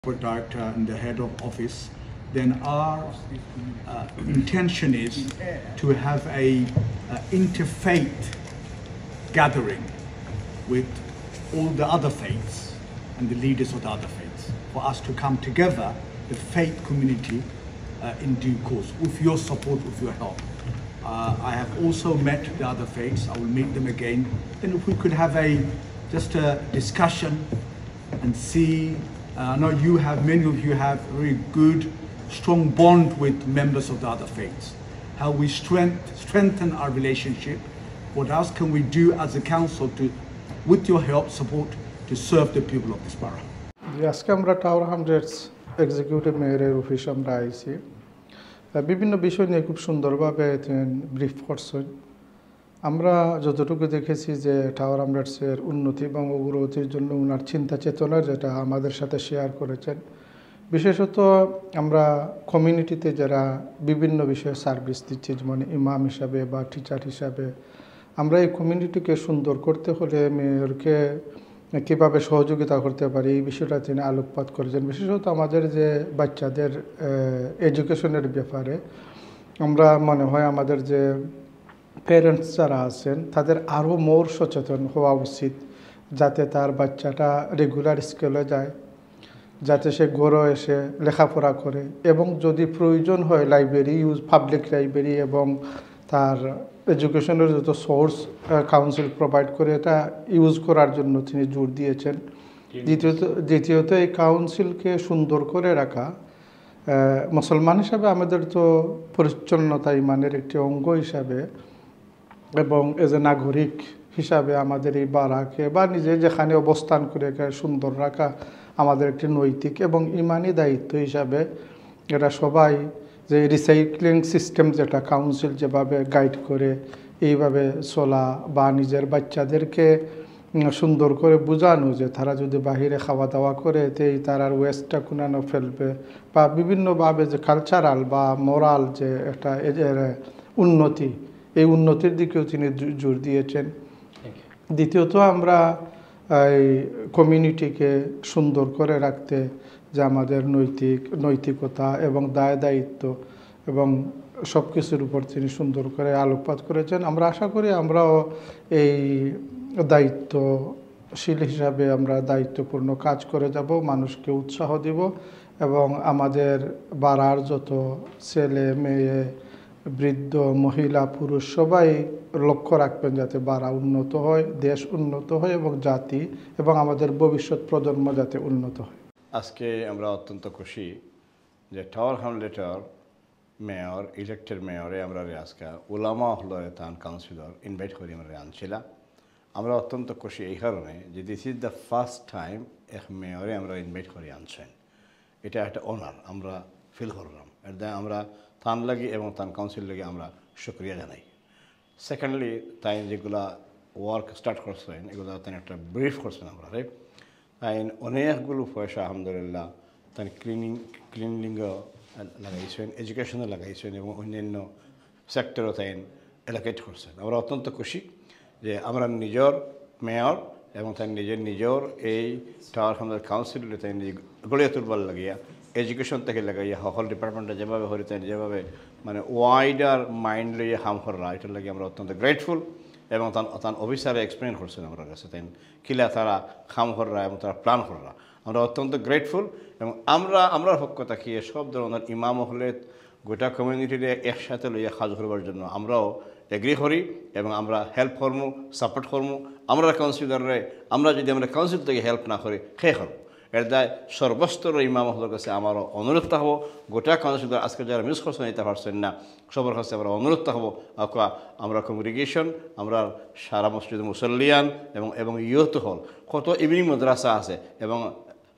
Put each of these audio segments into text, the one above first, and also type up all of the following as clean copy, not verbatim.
director and the head of office, then our intention is to have a interfaith gathering with all the other faiths and the leaders of the other faiths, for us to come together, the faith community, in due course, with your support, with your help. I have also met the other faiths. I will meet them again. Then if we could have just a discussion and see, I know many of you have a very good, strong bond with members of the other faiths. How we strengthen our relationship. What else can we do as a council to, with your help, support, to serve the people of this borough? আজকে আমরা tower hamlets executive মেয়রের office আমরা আইছি বিভিন্ন বিষয় নিয়ে খুব সুন্দরভাবে ব্রিফ করছেন। আমরা যতটুকু দেখেছি যে টাওয়ার হামলেটসের উন্নতি এবং অগ্রগতির জন্য ওনার চিন্তা চেতনা যেটা আমাদের সাথে শেয়ার করেছেন। বিশেষত আমরা কমিউনিটিতে যারা বিভিন্ন বিষয়ে সার্ভিস দিচ্ছি, যেমন ইমাম হিসাবে বা টিচার হিসাবে, আমরা এই কমিউনিটিকে সুন্দর করতে হলে মেয়রকে কীভাবে সহযোগিতা করতে পারি এই বিষয়টা তিনি আলোকপাত করেছেন। বিশেষত আমাদের যে বাচ্চাদের এডুকেশনের ব্যাপারে আমরা মনে হয় আমাদের যে প্যারেন্টস যারা আছেন তাদের আরও মোর সচেতন হওয়া উচিত, যাতে তার বাচ্চাটা রেগুলার স্কুলে যায়, যাতে সে ঘরে এসে লেখাপড়া করে, এবং যদি প্রয়োজন হয় লাইব্রেরি পাবলিক লাইব্রেরি এবং তার এডুকেশনের যত সোর্স কাউন্সিল প্রোভাইড করে এটা ইউজ করার জন্য তিনি জোর দিয়েছেন। দ্বিতীয়ত এই কাউন্সিলকে সুন্দর করে রাখা, মুসলমান হিসাবে আমাদের তো পরিচ্ছন্নতা ইমানের একটি অঙ্গ হিসাবে এবং এজ এ নাগরিক হিসাবে আমাদের এই বাড়াকে বা নিজে যেখানে অবস্থান করে সুন্দর রাখা আমাদের একটি নৈতিক এবং ইমানি দায়িত্ব হিসাবে এরা সবাই যে রিসাইক্লিং সিস্টেম যেটা কাউন্সিল যেভাবে গাইড করে এইভাবে চলা বা নিজের বাচ্চাদেরকে সুন্দর করে বোঝানো যে তারা যদি বাহিরে খাওয়া দাওয়া করে তারা ওয়েস্টটা কোনানো ফেলবে, বা বিভিন্নভাবে যে কালচারাল বা মোরাল যে একটা উন্নতি, এই উন্নতির দিকেও তিনি জোর দিয়েছেন। দ্বিতীয়ত আমরা এই কমিউনিটিকে সুন্দর করে রাখতে যে আমাদের নৈতিকতা এবং দায়িত্ব এবং সব কিছুর উপর তিনি সুন্দর করে আলোকপাত করেছেন। আমরা আশা করি আমরাও এই দায়িত্বশীল হিসাবে আমরা দায়িত্বপূর্ণ কাজ করে যাব, মানুষকে উৎসাহ দিব এবং আমাদের বাড়ার যত ছেলে মেয়ে বৃদ্ধ মহিলা পুরুষ সবাই লক্ষ্য রাখবেন যাতে বাড়া উন্নত হয়, দেশ উন্নত হয় এবং জাতি এবং আমাদের ভবিষ্যৎ প্রজন্ম যাতে উন্নত হয়। আজকে আমরা অত্যন্ত খুশি যে টাওয়ার হামলেটের মেয়র ইলেক্টেড মেয়রে আমরা আজকে ওলামা হল তান কাউন্সিলর ইনভাইট করে আমরা আনছিলাম। আমরা অত্যন্ত খুশি এই কারণে যে this is the first time এক মেয়রে আমরা ইনভাইট করে আনছেন। এটা একটা অনার আমরা ফিল করলাম, আমরা তান লাগি এবং তান কাউন্সিল লাগি আমরা শুক্রিয়া জানাই। সেকেন্ডলি তাই যেগুলা ওয়ার্ক স্টার্ট করছেন এগুলো তাই একটা ব্রিফ করছেন আমরা তাই অনেকগুলো পয়সা আলহামদুলিল্লাহ তাই ক্লিনিংও লাগাইছেন, এডুকেশনে লাগাইছেন এবং অন্যান্য সেক্টরও তাই এলোকেট করছেন। আমরা অত্যন্ত খুশি যে আমরা নিজের মেয়র এবং তাই নিজের এই টাওয়ার হামলেট কাউন্সিল তাই গড়িয়ে তুলবার লাগিয়া এডুকেশন থেকে লাগাইয়া সকল ডিপার্টমেন্টে যেভাবে হরি তাই যেভাবে মানে ওয়াইডার মাইন্ড লইয়া কাম করা, এটার লাগে আমরা অত্যন্ত গ্রেটফুল এবং তার অফিসারে এক্সপ্লেন করছেন আমার কাছে তাই কিলা তারা কাম করা এবং তারা প্ল্যান করা। আমরা অত্যন্ত গ্রেটফুল এবং আমরা পক্ষ থাকিয়ে সব ধরনের ইমাম হলে গোটা কমিউনিটিতে একসাথে লইয়া কাজ করবার জন্য আমরাও এগ্রি করি এবং আমরা হেল্প করবো, সাপোর্ট করবো। আমরা কাউন্সিলরে আমরা যদি আমরা কাউন্সিল থেকে হেল্প না করি খেয়ে করবো। এর দায় সর্বস্তর ইমাম হলের কাছে আমারও অনুরোধ হবো, গোটা কাউন্সিলর আজকে যারা মিস করছেন নিতে পারছেন না সবার কাছে আমরা অনুরোধ হবো আমরা কংগ্রিগেশন, আমরা সারা মসজিদ মুসল্লিয়ান এবং ইয়ুথ হল, কত ইভিনিং মাদ্রাসা আছে এবং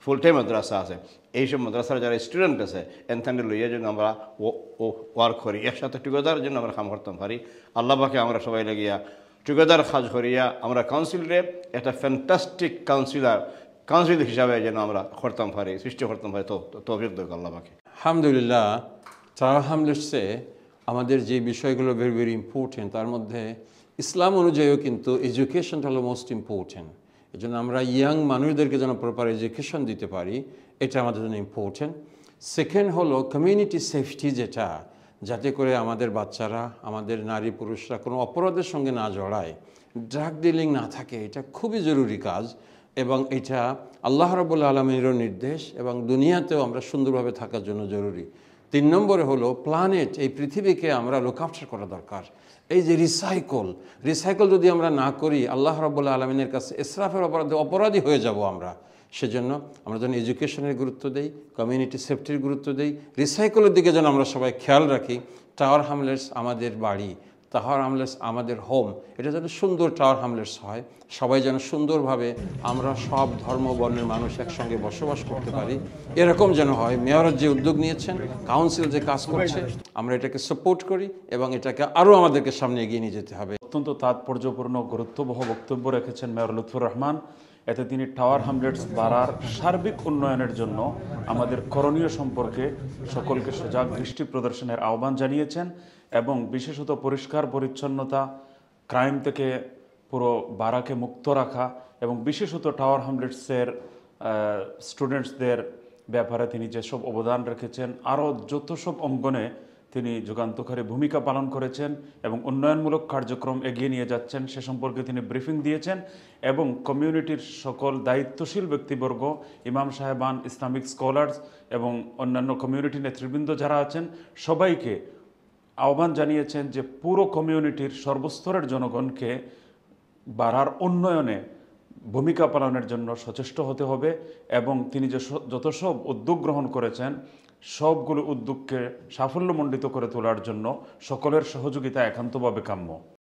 ফুল টাইম মাদ্রাসা আছে, এইসব মাদ্রাসার যারা স্টুডেন্ট আছে এনথানে লইয়া জন্য আমরা ওয়ার্ক করি, একসাথে টুগেদার জন্য আমরা কাম করতে পারি। আল্লাহ পাকে আমরা সবাই লাগিয়া টুগেদার কাজ করিয়া আমরা কাউন্সিলরে একটা ফ্যান্টাস্টিক কাউন্সিল হিসাবে যেন আমরা করতাম পারি, সৃষ্টি করতাম পারি। তো অভিজ্ঞ আল্লাহ পাকে আলহামদুলিল্লাহ। টাওয়ার হামলেটসে আমাদের যে বিষয়গুলো ভেরি ভেরি ইম্পর্টেন্ট, তার মধ্যে ইসলাম অনুযায়ীও কিন্তু এডুকেশনটা হলো মোস্ট ইম্পর্টেন্ট। এই জন্য আমরা ইয়াং মানুষদেরকে যেন প্রপার এডুকেশন দিতে পারি এটা আমাদের জন্য ইম্পর্টেন্ট। সেকেন্ড হলো কমিউনিটি সেফটি, যেটা যাতে করে আমাদের বাচ্চারা, আমাদের নারী পুরুষরা কোনো অপরাধের সঙ্গে না জড়ায়, ড্রাগ ডিলিং না থাকে, এটা খুবই জরুরি কাজ এবং এটা আল্লাহ রাব্বুল আলামিনেরও নির্দেশ এবং দুনিয়াতেও আমরা সুন্দরভাবে থাকার জন্য জরুরি। 3 নম্বরে হলো প্ল্যানেট, এই পৃথিবীকে আমরা লুক আফটার করা দরকার। এই যে রিসাইকেল যদি আমরা না করি, আল্লাহ রাব্বুল আলামিনের কাছে ইসরাফের অপরাধী হয়ে যাব আমরা। সেজন্য আমরা যেন এডুকেশনের গুরুত্ব দেই, কমিউনিটি সেফটির গুরুত্ব দেই, রিসাইকেলের দিকে যেন আমরা সবাই খেয়াল রাখি। টাওয়ার হামলেটস আমাদের বাড়ি, টাওয়ার হামলেটস আমাদের হোম, এটা যেন সুন্দর টাওয়ার হামলেটস হয়, সবাই যেন সুন্দরভাবে আমরা সব ধর্ম বর্ণের মানুষ একসঙ্গে বসবাস করতে পারি, এরকম যেন হয়। মেয়র যে উদ্যোগ নিয়েছেন, কাউন্সিল যে কাজ করছে, আমরা এটাকে সাপোর্ট করি এবং এটাকে আরও আমাদেরকে সামনে এগিয়ে নিয়ে যেতে হবে। অত্যন্ত তাৎপর্যপূর্ণ গুরুত্ববহ বক্তব্য রেখেছেন মেয়র লুৎফর রহমান। এতে তিনি টাওয়ার হামলেটস বাড়ার সার্বিক উন্নয়নের জন্য আমাদের করণীয় সম্পর্কে সকলকে সজাগ দৃষ্টি প্রদর্শনের আহ্বান জানিয়েছেন এবং বিশেষত পরিষ্কার পরিচ্ছন্নতা, ক্রাইম থেকে পুরো বারাকে মুক্ত রাখা এবং বিশেষত টাওয়ার হামলেটসের স্টুডেন্টসদের ব্যাপারে তিনি যেসব অবদান রেখেছেন, আরও যত সব অঙ্গনে তিনি যুগান্তকারী ভূমিকা পালন করেছেন এবং উন্নয়নমূলক কার্যক্রম এগিয়ে নিয়ে যাচ্ছেন সে সম্পর্কে তিনি ব্রিফিং দিয়েছেন এবং কমিউনিটির সকল দায়িত্বশীল ব্যক্তিবর্গ, ইমাম সাহেবান, ইসলামিক স্কলার্স এবং অন্যান্য কমিউনিটি নেতৃবৃন্দ যারা আছেন সবাইকে আহ্বান জানিয়েছেন যে পুরো কমিউনিটির সর্বস্তরের জনগণকে বাড়ার উন্নয়নে ভূমিকা পালনের জন্য সচেষ্ট হতে হবে এবং তিনি যে যত সব উদ্যোগ গ্রহণ করেছেন সবগুলো উদ্যোগকে সাফল্যমণ্ডিত করে তোলার জন্য সকলের সহযোগিতা একান্তভাবে কাম্য।